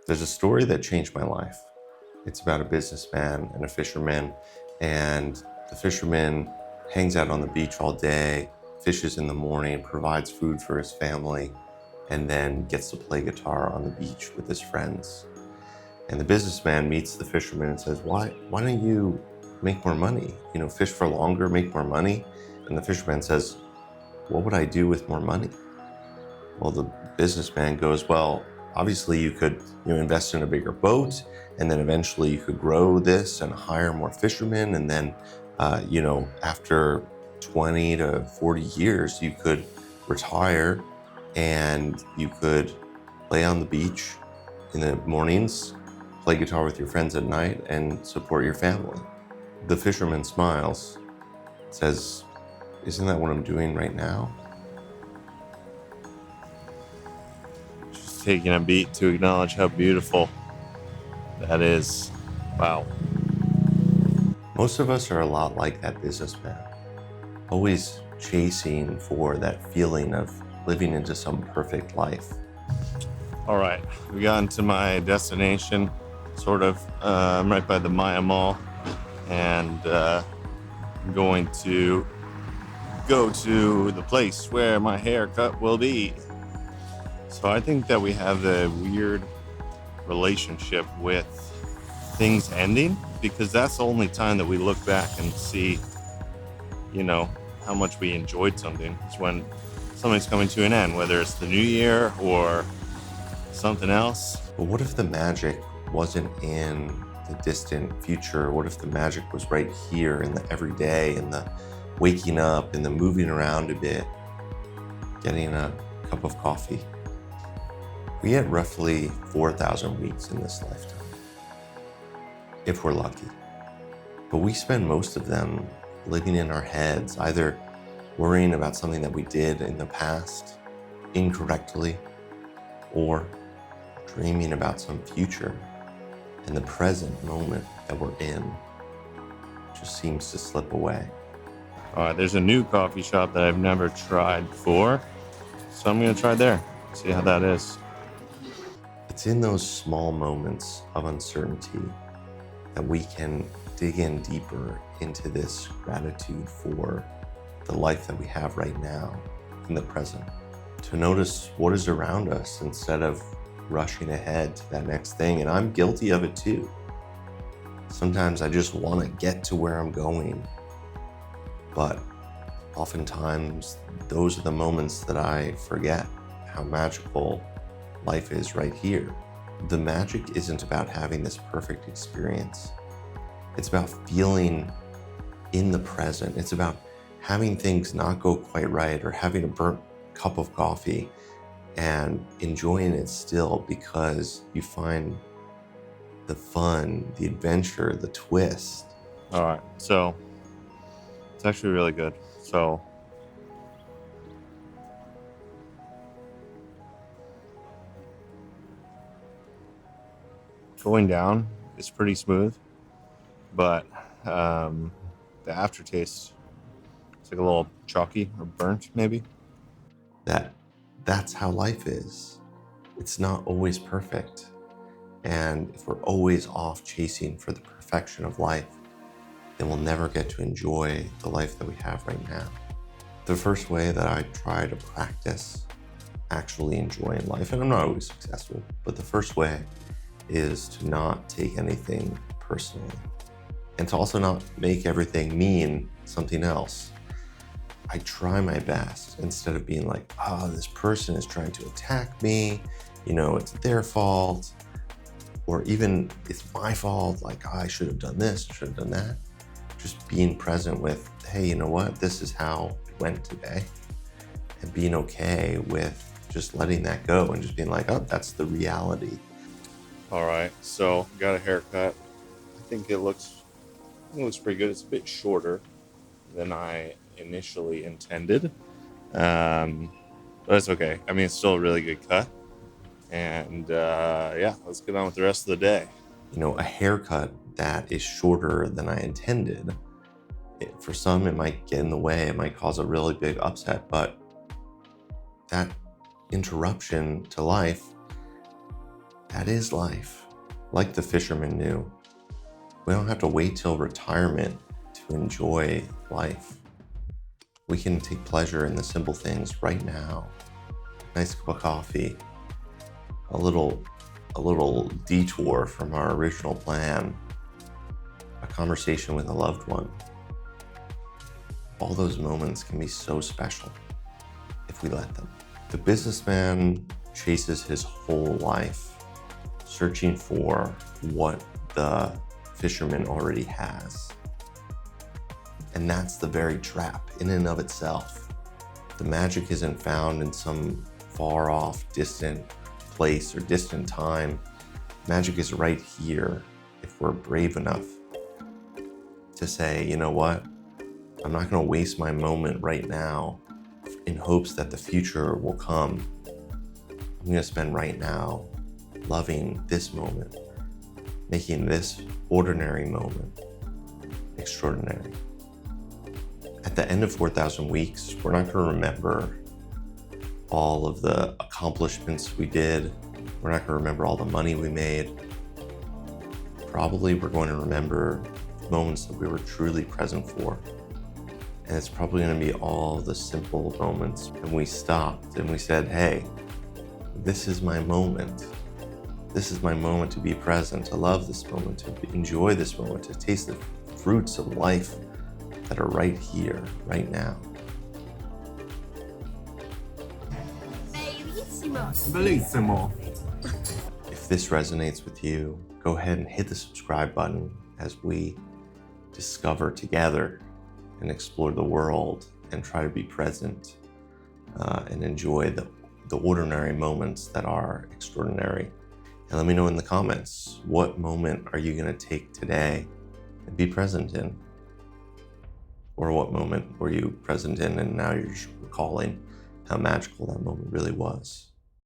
There's a story that changed my life. It's about a businessman and a fisherman, and the fisherman hangs out on the beach all day, fishes in the morning, provides food for his family, and then gets to play guitar on the beach with his friends. And the businessman meets the fisherman and says, why don't you make more money? Fish for longer, make more money. And the fisherman says, what would I do with more money? Well, the businessman goes, well, obviously you could invest in a bigger boat, and then eventually you could grow this and hire more fishermen. And then, after 20 to 40 years, you could retire and you could play on the beach in the mornings, play guitar with your friends at night, and support your family. The fisherman smiles, says, isn't that what I'm doing right now? Just taking a beat to acknowledge how beautiful that is. Wow. Most of us are a lot like that businessman, always chasing for that feeling of living into some perfect life. All right, we got into my destination, sort of. I'm right by the Maya Mall, and I'm going to go to the place where my haircut will be. So I think that we have a weird relationship with things ending, because that's the only time that we look back and see, how much we enjoyed something, is when something's coming to an end, whether it's the new year or something else. But what if the magic wasn't in the distant future? What if the magic was right here in the everyday, in the waking up, in the moving around a bit, getting a cup of coffee? We get roughly 4,000 weeks in this lifetime, if we're lucky. But we spend most of them living in our heads, either worrying about something that we did in the past incorrectly, or dreaming about some future, and the present moment that we're in just seems to slip away. All right, there's a new coffee shop that I've never tried before, so I'm gonna try there, see how that is. It's in those small moments of uncertainty that we can dig in deeper into this gratitude for the life that we have right now in the present. To notice what is around us instead of rushing ahead to that next thing. And I'm guilty of it too. Sometimes I just want to get to where I'm going. But oftentimes those are the moments that I forget how magical life is right here. The magic isn't about having this perfect experience. It's about feeling in the present. It's about having things not go quite right, or having a burnt cup of coffee and enjoying it still, because you find the fun, the adventure, the twist. All right, so it's actually really good. So going down is pretty smooth, but the aftertaste, it's like a little chalky or burnt maybe. That's how life is. It's not always perfect. And if we're always off chasing for the perfection of life, then we'll never get to enjoy the life that we have right now. The first way that I try to practice actually enjoying life, and I'm not always successful, but the first way is to not take anything personally, and to also not make everything mean something else. I try my best, instead of being like, this person is trying to attack me, it's their fault, or even it's my fault, like, I should have done this, should have done that. Just being present with, hey, you know what, this is how it went today, and being okay with just letting that go and just being like, oh, that's the reality. All right, so got a haircut. I think it looks pretty good. It's a bit shorter than I initially intended, but it's okay. I mean, it's still a really good cut, and let's get on with the rest of the day. A haircut that is shorter than I intended, for some it might get in the way, it might cause a really big upset, but that interruption to life That is life. Like the fisherman knew, we don't have to wait till retirement to enjoy life. We can take pleasure in the simple things right now. Nice cup of coffee, a little detour from our original plan, a conversation with a loved one. All those moments can be so special if we let them. The businessman chases his whole life searching for what the fisherman already has. And that's the very trap in and of itself. The magic isn't found in some far off, distant place or distant time. Magic is right here if we're brave enough to say, you know what? I'm not going to waste my moment right now in hopes that the future will come. I'm going to spend right now loving this moment, making this ordinary moment extraordinary. At the end of 4,000 weeks, we're not going to remember all of the accomplishments we did. We're not going to remember all the money we made. Probably we're going to remember moments that we were truly present for. And it's probably going to be all the simple moments when we stopped and we said, hey, this is my moment. This is my moment to be present, to love this moment, to enjoy this moment, to taste the fruits of life that are right here, right now. Bellissimo. If this resonates with you, go ahead and hit the subscribe button as we discover together and explore the world and try to be present and enjoy the ordinary moments that are extraordinary. And let me know in the comments, what moment are you going to take today and be present in? Or what moment were you present in and now you're just recalling how magical that moment really was?